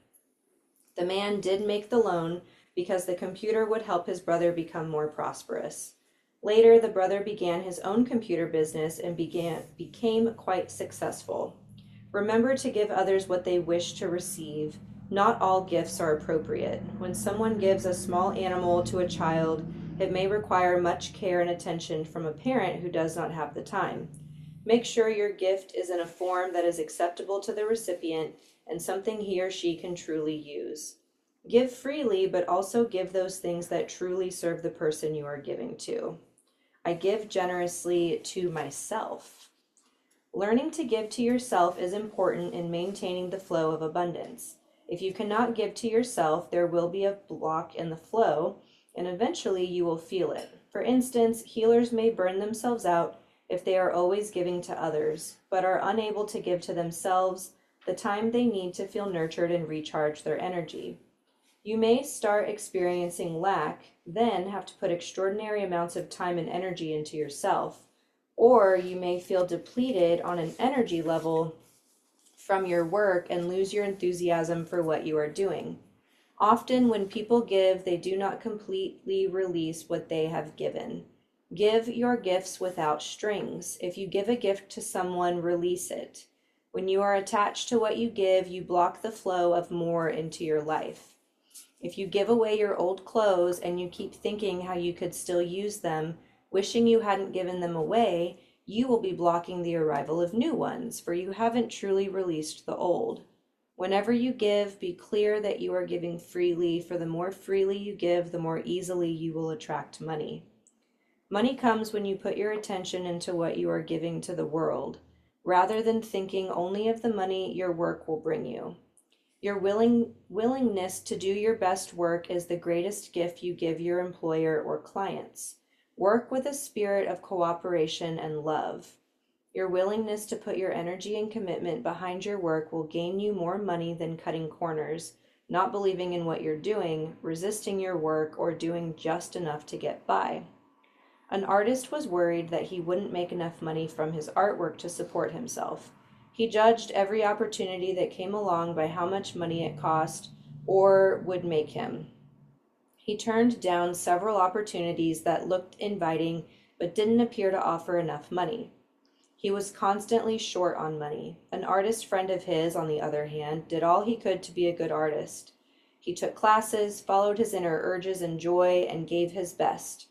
The man did make the loan because the computer would help his brother become more prosperous. Later, the brother began his own computer business and became quite successful. Remember to give others what they wish to receive. Not all gifts are appropriate. When someone gives a small animal to a child, it may require much care and attention from a parent who does not have the time. Make sure your gift is in a form that is acceptable to the recipient and something he or she can truly use. Give freely, but also give those things that truly serve the person you are giving to. I give generously to myself. Learning to give to yourself is important in maintaining the flow of abundance. If you cannot give to yourself, there will be a block in the flow, and eventually you will feel it. For instance, healers may burn themselves out if they are always giving to others, but are unable to give to themselves the time they need to feel nurtured and recharge their energy. You may start experiencing lack, then have to put extraordinary amounts of time and energy into yourself, or you may feel depleted on an energy level from your work and lose your enthusiasm for what you are doing. Often when people give, they do not completely release what they have given. Give your gifts without strings. If you give a gift to someone, release it. When you are attached to what you give, you block the flow of more into your life. If you give away your old clothes and you keep thinking how you could still use them, wishing you hadn't given them away, you will be blocking the arrival of new ones, for you haven't truly released the old. Whenever you give, be clear that you are giving freely, for the more freely you give, the more easily you will attract money. Money comes when you put your attention into what you are giving to the world, rather than thinking only of the money your work will bring you. Your willingness to do your best work is the greatest gift you give your employer or clients. Work with a spirit of cooperation and love. Your willingness to put your energy and commitment behind your work will gain you more money than cutting corners, not believing in what you're doing, resisting your work, or doing just enough to get by. An artist was worried that he wouldn't make enough money from his artwork to support himself. He judged every opportunity that came along by how much money it cost, or would make him. He turned down several opportunities that looked inviting but didn't appear to offer enough money. He was constantly short on money. An artist friend of his, on the other hand, did all he could to be a good artist. He took classes, followed his inner urges and joy, and gave his best.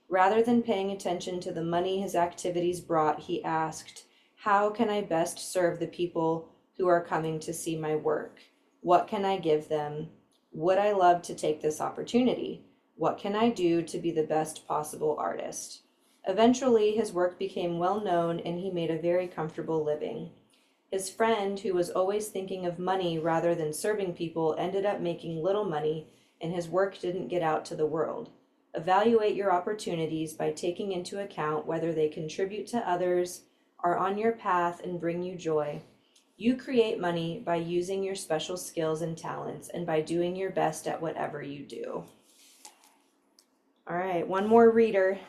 Rather than paying attention to the money his activities brought, he asked, "How can I best serve the people who are coming to see my work? What can I give them? Would I love to take this opportunity? What can I do to be the best possible artist?" Eventually, his work became well known and he made a very comfortable living. His friend, who was always thinking of money rather than serving people, ended up making little money, and his work didn't get out to the world. Evaluate your opportunities by taking into account whether they contribute to others, are on your path, and bring you joy. You create money by using your special skills and talents and by doing your best at whatever you do. All right, one more reader.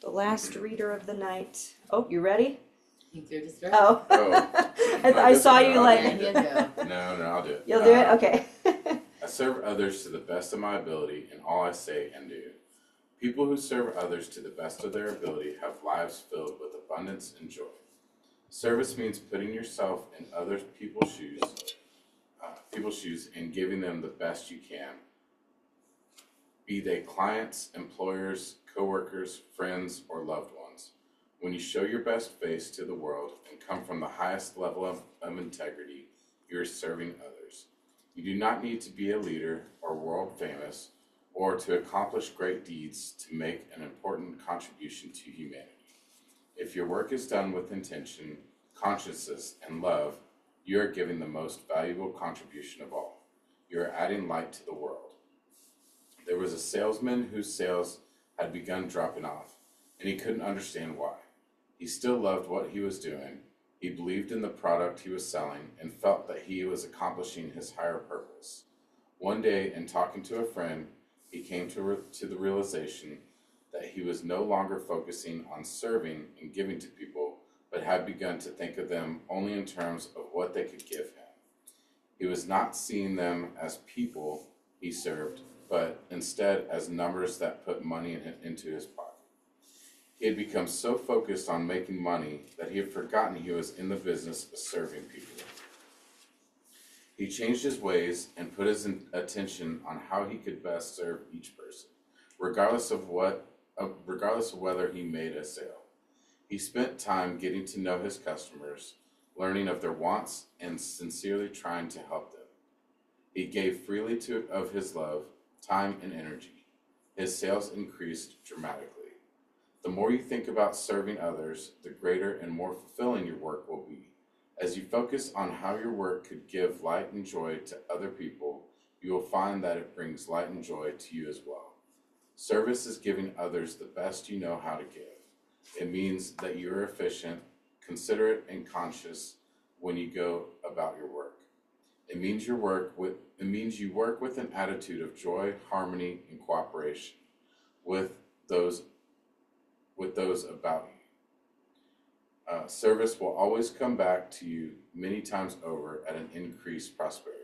The last reader of the night. Oh, you ready? You think they're disturbed? Oh. Oh. I saw you No, like, Yeah, you go. No, I'll do it. you'll do it? Okay. I serve others to the best of my ability in all I say and do. People who serve others to the best of their ability have lives filled with abundance and joy. Service means putting yourself in other people's shoes and giving them the best you can, be they clients, employers, coworkers, friends, or loved ones. When you show your best face to the world and come from the highest level of integrity, you are serving others. You do not need to be a leader or world famous or to accomplish great deeds to make an important contribution to humanity. If your work is done with intention, consciousness, and love, you are giving the most valuable contribution of all. You are adding light to the world. There was a salesman whose sales had begun dropping off, and he couldn't understand why. He still loved what he was doing. He believed in the product he was selling and felt that he was accomplishing his higher purpose. One day, in talking to a friend, he came to the realization that he was no longer focusing on serving and giving to people, but had begun to think of them only in terms of what they could give him. He was not seeing them as people he served, but instead as numbers that put money into his pocket. He had become so focused on making money that he had forgotten he was in the business of serving people. He changed his ways and put his attention on how he could best serve each person, regardless of whether he made a sale. He spent time getting to know his customers, learning of their wants, and sincerely trying to help them. He gave freely of his love, time, and energy. His sales increased dramatically. The more you think about serving others, the greater and more fulfilling your work will be. As you focus on how your work could give light and joy to other people, you will find that it brings light and joy to you as well. Service is giving others the best you know how to give. It means that you are efficient, considerate, and conscious when you go about your work. It means you work with an attitude of joy, harmony, and cooperation with those about you. Service will always come back to you many times over at an increased prosperity.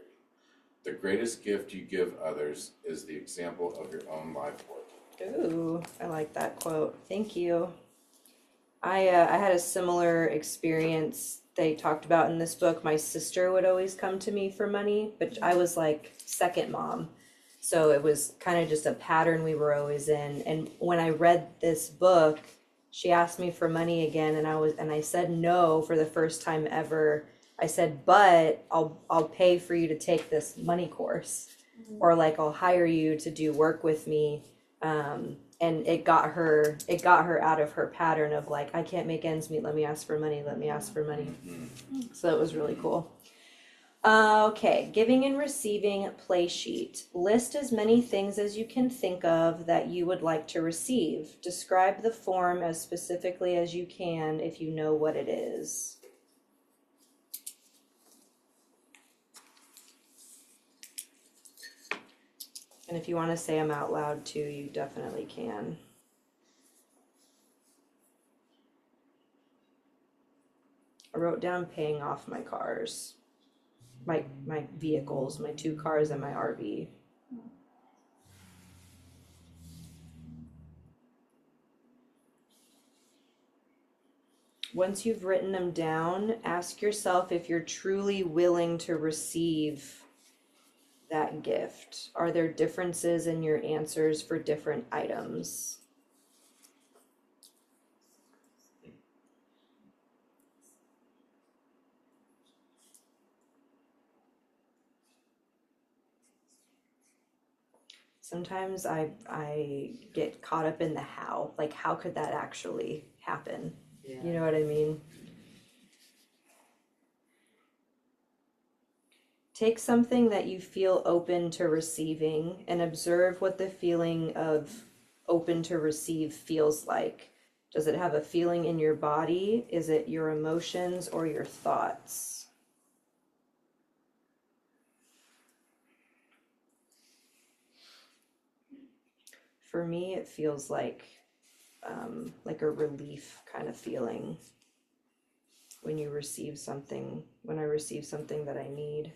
The greatest gift you give others is the example of your own life working. Ooh, I like that quote. Thank you. I had a similar experience they talked about in this book. My sister would always come to me for money, but I was like second mom. So it was kind of just a pattern we were always in. And when I read this book, she asked me for money again, and I said no for the first time ever. I said, "But I'll pay for you to take this money course, or like I'll hire you to do work with me." And it got her out of her pattern of like, I can't make ends meet. Let me ask for money. So that was really cool. Okay, giving and receiving play sheet. List as many things as you can think of that you would like to receive. Describe the form as specifically as you can if you know what it is. And if you want to say them out loud too, you definitely can. I wrote down paying off my cars. my vehicles, my 2 cars and my RV. Once you've written them down, ask yourself if you're truly willing to receive that gift. Are there differences in your answers for different items? Sometimes I get caught up in the how, like how could that actually happen? You know what I mean? Take something that you feel open to receiving and observe what the feeling of open to receive feels like. Does it have a feeling in your body? Is it your emotions or your thoughts? For me, it feels like a relief kind of feeling when you receive something, when I receive something that I need.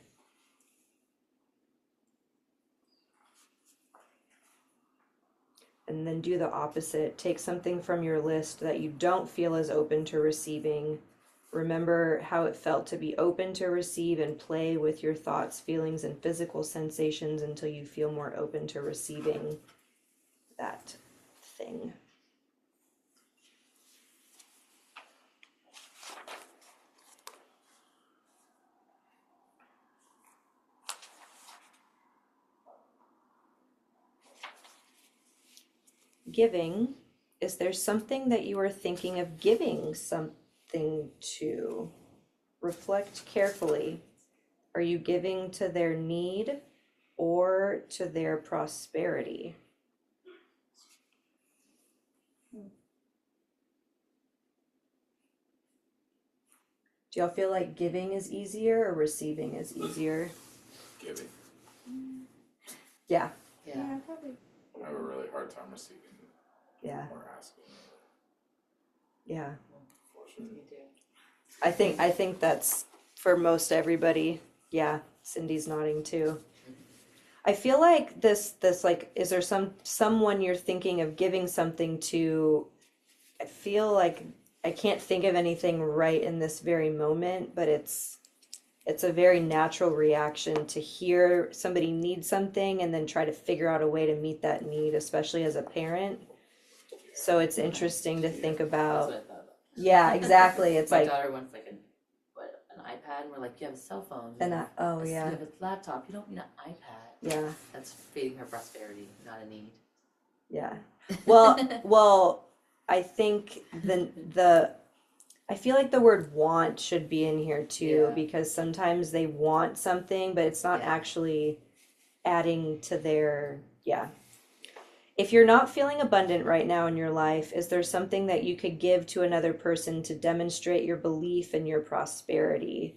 And then do the opposite. Take something from your list that you don't feel as open to receiving. Remember how it felt to be open to receive and play with your thoughts, feelings, and physical sensations until you feel more open to receiving that thing. Giving, is there something that you are thinking of giving something to? Reflect carefully. Are you giving to their need or to their prosperity? Do y'all feel like giving is easier or receiving is easier? Giving. Yeah, Yeah. Probably. I have a really hard time receiving yeah, or asking. yeah. Unfortunately. Me too. I think that's for most everybody. Yeah, Cindy's nodding too. I feel like this like, is there someone you're thinking of giving something to? I feel like I can't think of anything right in this very moment, but it's a very natural reaction to hear somebody need something and then try to figure out a way to meet that need, especially as a parent. So it's interesting to think That's about. what I thought. Yeah, exactly. It's My like, daughter wants like an iPad, and we're like, you have a cell phone. and oh You yeah, have a laptop. You don't need an iPad. yeah, That's feeding her prosperity, not a need. yeah. Well, I think I feel like the word want should be in here too, Yeah. because sometimes they want something, but it's not Yeah. actually adding to their, yeah. If you're not feeling abundant right now in your life, is there something that you could give to another person to demonstrate your belief in your prosperity?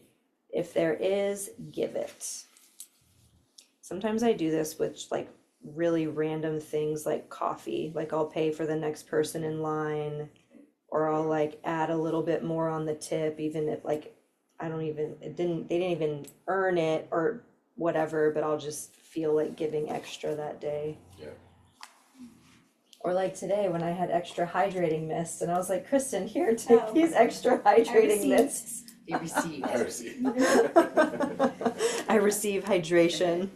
If there is, give it. Sometimes I do this with like really random things like coffee. Like I'll pay for the next person in line, or I'll like add a little bit more on the tip, even if like they didn't even earn it or whatever, but I'll just feel like giving extra that day. Yeah. Or like today when I had extra hydrating mist and I was like, Kristen, here, take Oh. these extra hydrating received. mists. You receive. I receive. I receive hydration.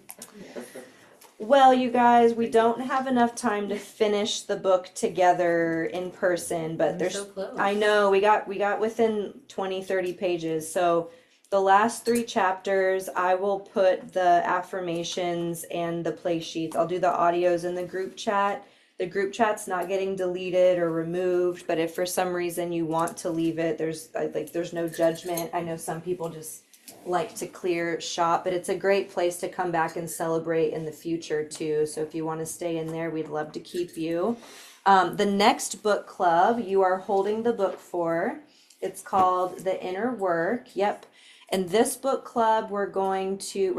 Well, you guys, we don't have enough time to finish the book together in person, but We're there's so close. I know we got within 20-30 pages. So the last 3 chapters, I will put the affirmations and the play sheets. I'll do the audios in the group chat. The group chat's not getting deleted or removed, but if for some reason you want to leave it, there's no judgment. I know some people just like to clear shop, but it's a great place to come back and celebrate in the future too. So if you want to stay in there, we'd love to keep you. The next book club you are holding the book for, it's called The Inner Work. Yep. And this book club, we're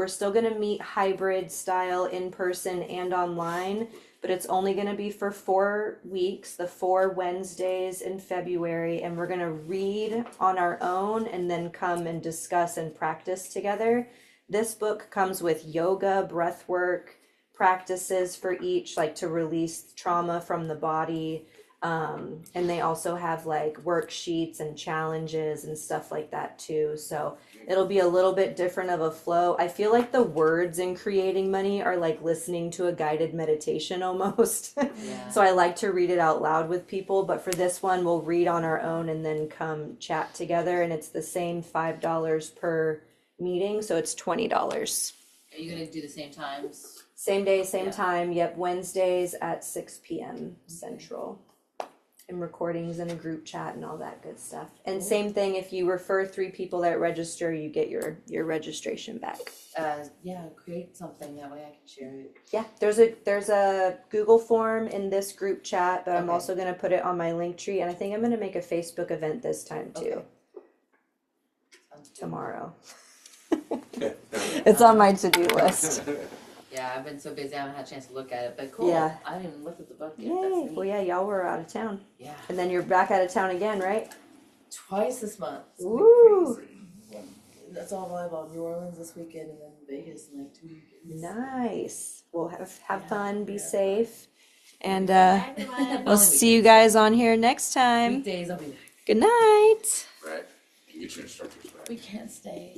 still going to meet hybrid style in person and online, but it's only going to be for 4 weeks, the 4 Wednesdays in February, and we're going to read on our own and then come and discuss and practice together. This book comes with yoga, breath work practices for each, like to release trauma from the body. And they also have like worksheets and challenges and stuff like that too. So it'll be a little bit different of a flow. I feel like the words in Creating Money are like listening to a guided meditation almost. Yeah. So I like to read it out loud with people, but for this one, we'll read on our own and then come chat together. And it's the same $5 per meeting, so it's $20. Are you gonna do the same times? Same day, same Yeah. time. Yep, Wednesdays at 6 p.m. Central. And recordings in a group chat and all that good stuff. And same thing, if you refer 3 people that register, you get your registration back. Yeah, create something, that way I can share it. Yeah, there's a Google form in this group chat, but I'm Okay. also gonna put it on my Linktree, and I think I'm gonna make a Facebook event this time too, Okay. Sounds good. tomorrow. It's on my to-do list. Yeah, I've been so busy, I haven't had a chance to look at it, but cool. Yeah. I haven't even looked at the book yet, Yay! that's Well, neat. yeah, y'all were out of town, Yeah, and then you're back out of town again, right? twice this month. It's gonna be Woo! crazy. That's all volleyball, New Orleans this weekend and then Vegas in like 2 weekends. Nice. Well, have fun, be Yeah. safe, and Bye, everyone. we'll see you guys on here next time. Weekdays, I'll be back. Good night. Right. You get your instructors back. We can't stay.